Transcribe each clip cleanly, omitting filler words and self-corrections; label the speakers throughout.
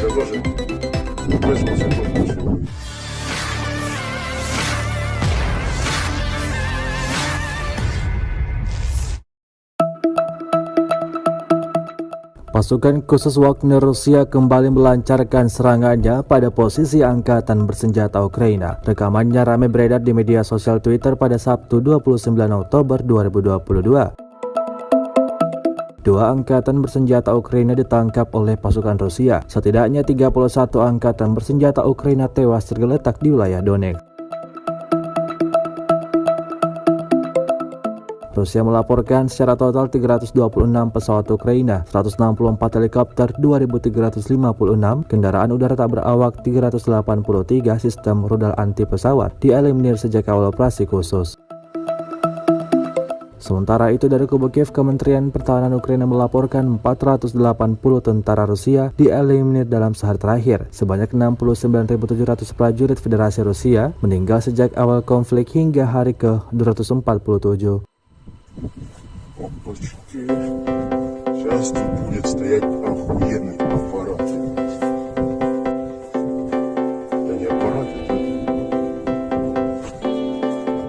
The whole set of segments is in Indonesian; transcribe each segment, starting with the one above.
Speaker 1: тоже пользовался помощью.
Speaker 2: Pasukan khusus Wagner Rusia kembali melancarkan serangannya pada posisi angkatan bersenjata Ukraina. Rekamannya ramai beredar di media sosial Twitter pada Sabtu 29 Oktober 2022. Dua angkatan bersenjata Ukraina ditangkap oleh pasukan Rusia. Setidaknya 31 angkatan bersenjata Ukraina tewas tergeletak di wilayah Donetsk. Rusia melaporkan secara total 326 pesawat Ukraina, 164 helikopter, 2.356 kendaraan udara tak berawak, 383 sistem rudal anti pesawat dieliminir sejak awal operasi khusus. Sementara itu dari kubu Kiev, Kementerian Pertahanan Ukraina melaporkan 480 tentara Rusia dieliminir dalam sehari terakhir. Sebanyak 69.700 prajurit Federasi Rusia meninggal sejak awal konflik hingga hari ke-247.
Speaker 1: Опачки. Сейчас тут будет стоять охуенный аппарат. Да не аппарат, это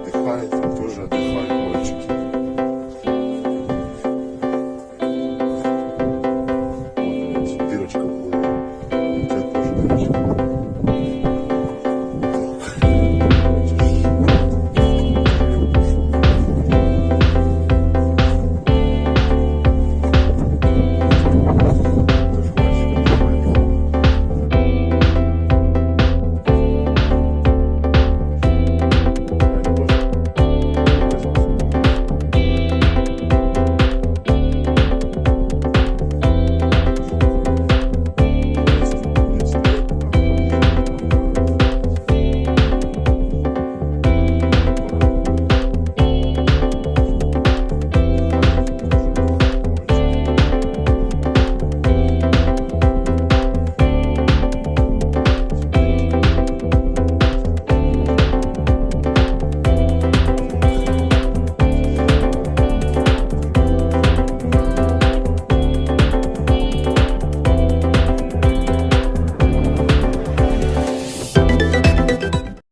Speaker 1: отдыхает, тоже отдыхают мальчики. Вот, дырочка была. У тебя тоже дырочка.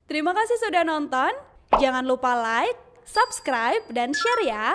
Speaker 3: Terima kasih sudah nonton. Jangan lupa like, subscribe, dan share ya.